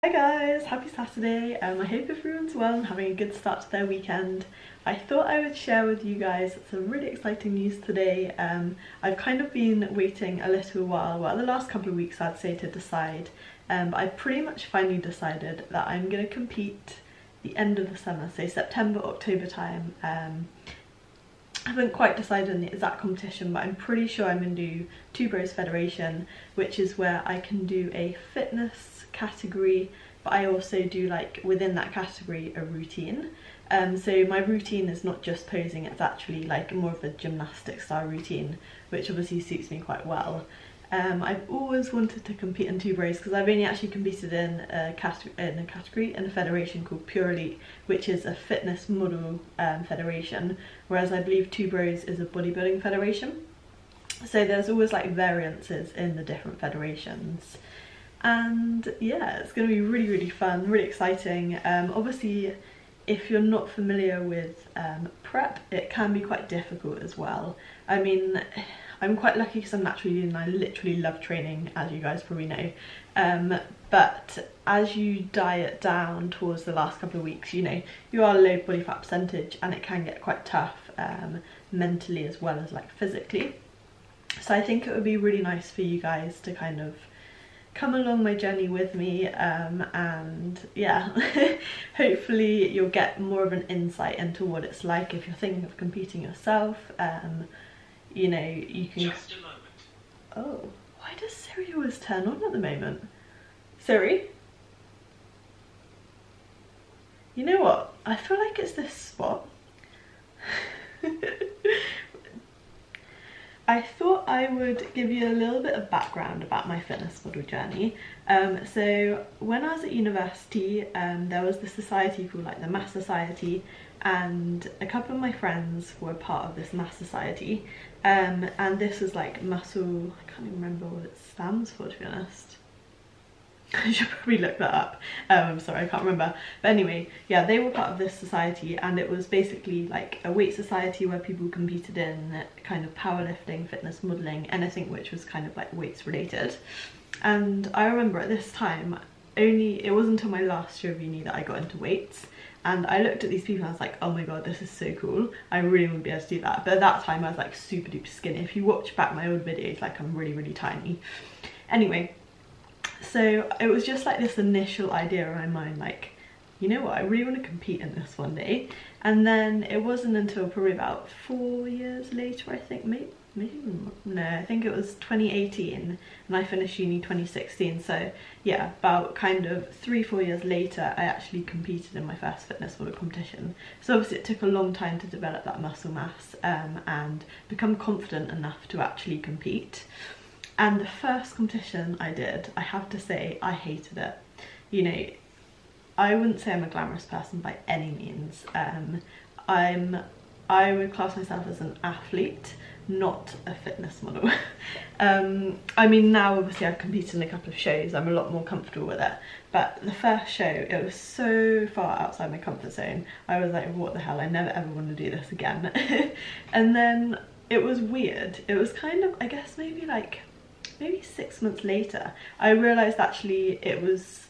Hi guys, happy Saturday. I hope everyone's well and having a good start to their weekend. I thought I would share with you guys some really exciting news today. I've kind of been waiting a little while, well the last couple of weeks I'd say, to decide, but I pretty much finally decided that I'm going to compete the end of the summer, so September, October time. I haven't quite decided on the exact competition, but I'm pretty sure I'm going to do Two Bros Federation, which is where I can do a fitness category, but I also do, like, within that category, a routine. So my routine is not just posing, it's actually like more of a gymnastic style routine, which obviously suits me quite well. I've always wanted to compete in Two Bros because I've only actually competed in a federation called Pure Elite, which is a fitness model federation, whereas I believe Two Bros is a bodybuilding federation. So there's always like variances in the different federations. And yeah, it's going to be really fun, really exciting. Obviously, if you're not familiar with prep, it can be quite difficult as well. I mean, I'm quite lucky because I'm naturally lean and I literally love training, as you guys probably know. But as you diet down towards the last couple of weeks, you know, you are low body fat percentage and it can get quite tough mentally as well as like physically. So I think it would be really nice for you guys to kind of come along my journey with me, and yeah, hopefully you'll get more of an insight into what it's like if you're thinking of competing yourself. You know, you can just a moment. Oh, why does Siri always turn on at the moment? Siri? You know what? I feel like it's this spot. I thought I would give you a little bit of background about my fitness model journey. So when I was at university, there was this society called like the Mass Society, and a couple of my friends were part of this Mass Society, and this was like muscle, I can't even remember what it stands for, to be honest. I should probably look that up. I'm sorry, I can't remember. But anyway, yeah, they were part of this society, and it was basically like a weight society where people competed in kind of powerlifting, fitness modelling, anything which was kind of like weights related. And I remember at this time, it wasn't until my last year of uni that I got into weights, and I looked at these people and I was like, oh my god, this is so cool, I really want to be able to do that. But at that time I was like super duper skinny. If you watch back my old videos, like I'm really tiny. Anyway, so it was just like this initial idea in my mind, like, you know what, I really want to compete in this one day. And then it wasn't until probably about 4 years later, I think, maybe no, I think it was 2018 and I finished uni 2016. So yeah, about kind of 3-4 years later, I actually competed in my first fitness model competition. So obviously it took a long time to develop that muscle mass and become confident enough to actually compete. And the first competition I did, I have to say, I hated it. You know, I wouldn't say I'm a glamorous person by any means. I would class myself as an athlete, not a fitness model. I mean, now obviously I've competed in a couple of shows, I'm a lot more comfortable with it. But the first show, it was so far outside my comfort zone. I was like, what the hell, I never ever want to do this again. And then it was weird. It was kind of, I guess maybe 6 months later, I realised actually it was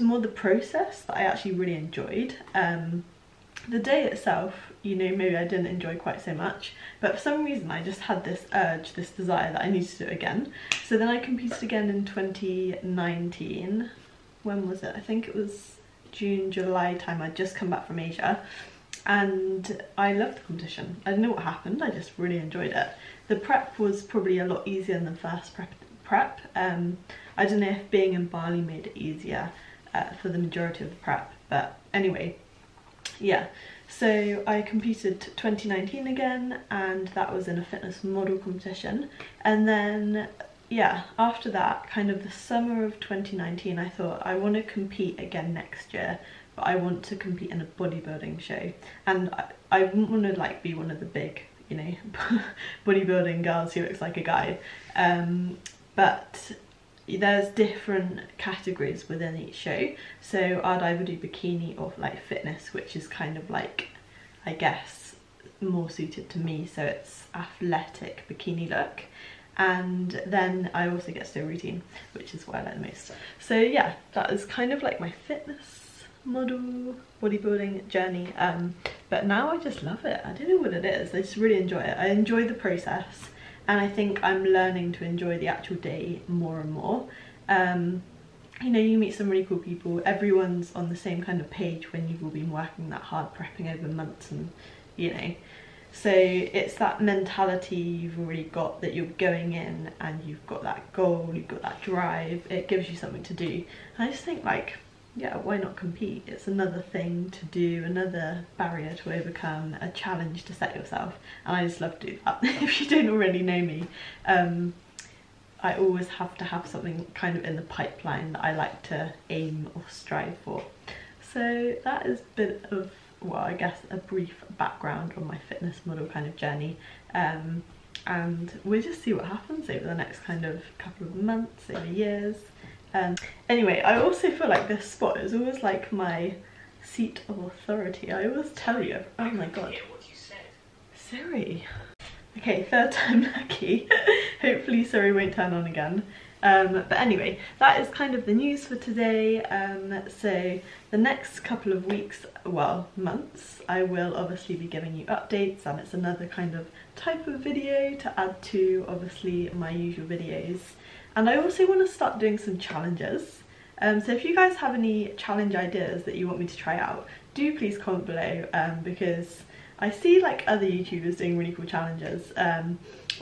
more the process that I actually really enjoyed. The day itself, you know, maybe I didn't enjoy quite so much, but for some reason I just had this urge, this desire that I needed to do it again. So then I competed again in 2019. When was it? I think it was June, July time. I'd just come back from Asia. And I loved the competition. I don't know what happened, I just really enjoyed it. The prep was probably a lot easier than the first prep. I don't know if being in Bali made it easier for the majority of the prep, but anyway, yeah. So I competed 2019 again, and that was in a fitness model competition. And then, yeah, after that, kind of the summer of 2019, I thought I want to compete again next year, but I want to compete in a bodybuilding show. And I wouldn't want to like be one of the big, you know, bodybuilding girls who looks like a guy. But there's different categories within each show. So I'd either do bikini or like fitness, which is kind of like, I guess, more suited to me. So it's athletic bikini look. and then I also get to do a routine, which is what I like the most. So yeah, that is kind of like my fitness model bodybuilding journey, but now I just love it. I don't know what it is, I just really enjoy it. I enjoy the process, and I think I'm learning to enjoy the actual day more and more. You know, you meet some really cool people, everyone's on the same kind of page when you've all been working that hard, prepping over months, and you know, so it's that mentality you've already got, that you're going in and you've got that goal, you've got that drive, it gives you something to do. And I just think, like, yeah, why not compete? It's another thing to do, another barrier to overcome, a challenge to set yourself, and I just love to do that. If you don't already know me, I always have to have something kind of in the pipeline that I like to aim or strive for. So that is a bit of, well, I guess a brief background on my fitness model kind of journey, and we'll just see what happens over the next kind of couple of months, over years. Anyway, I also feel like this spot is always like my seat of authority. I always tell you, oh my god, what you said. Siri. Okay, third time lucky. Hopefully Siri won't turn on again. But anyway, that is kind of the news for today. So the next couple of weeks, well, months, I will obviously be giving you updates, and it's another kind of type of video to add to obviously my usual videos. And I also want to start doing some challenges. So if you guys have any challenge ideas that you want me to try out, do please comment below, because I see like other YouTubers doing really cool challenges,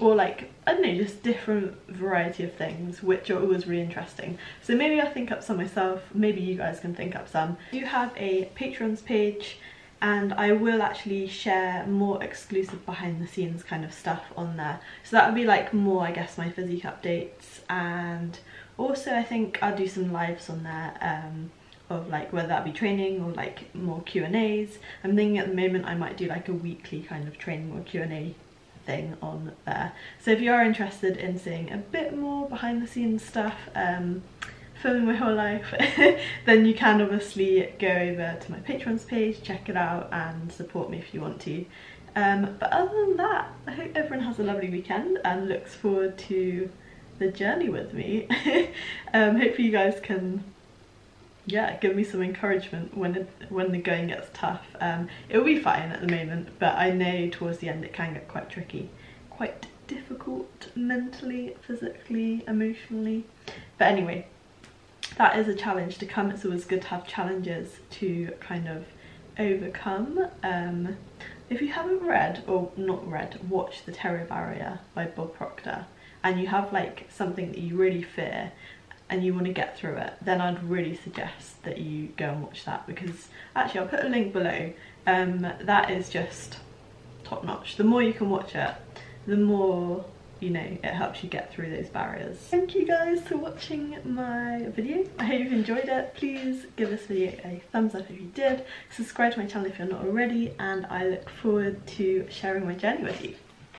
or like, I don't know, just different variety of things, which are always really interesting. So maybe I'll think up some myself, maybe you guys can think up some. I do have a Patrons page, and I will actually share more exclusive behind the scenes kind of stuff on there. So that would be like more, I guess, my physique updates, and also I think I'll do some lives on there, of like whether that be training or like more Q&As. I'm thinking at the moment I might do like a weekly kind of training or Q&A thing on there. So if you are interested in seeing a bit more behind the scenes stuff, filming my whole life, then you can obviously go over to my Patrons page, check it out, and support me if you want to. But other than that, I hope everyone has a lovely weekend and looks forward to the journey with me. Hopefully you guys can, yeah, give me some encouragement when the going gets tough. It'll be fine at the moment, but I know towards the end it can get quite tricky, quite difficult mentally, physically, emotionally. But anyway, that is a challenge to come. It's always good to have challenges to kind of overcome. If you haven't read, or not read, watch The Terror Barrier by Bob Proctor, and you have like something that you really fear and you want to get through it, then I'd really suggest that you go and watch that, because actually I'll put a link below. That is just top notch. The more you can watch it, the more, you know, it helps you get through those barriers. Thank you guys for watching my video. I hope you've enjoyed it. Please give this video a thumbs up if you did. Subscribe to my channel if you're not already, and I look forward to sharing my journey with you.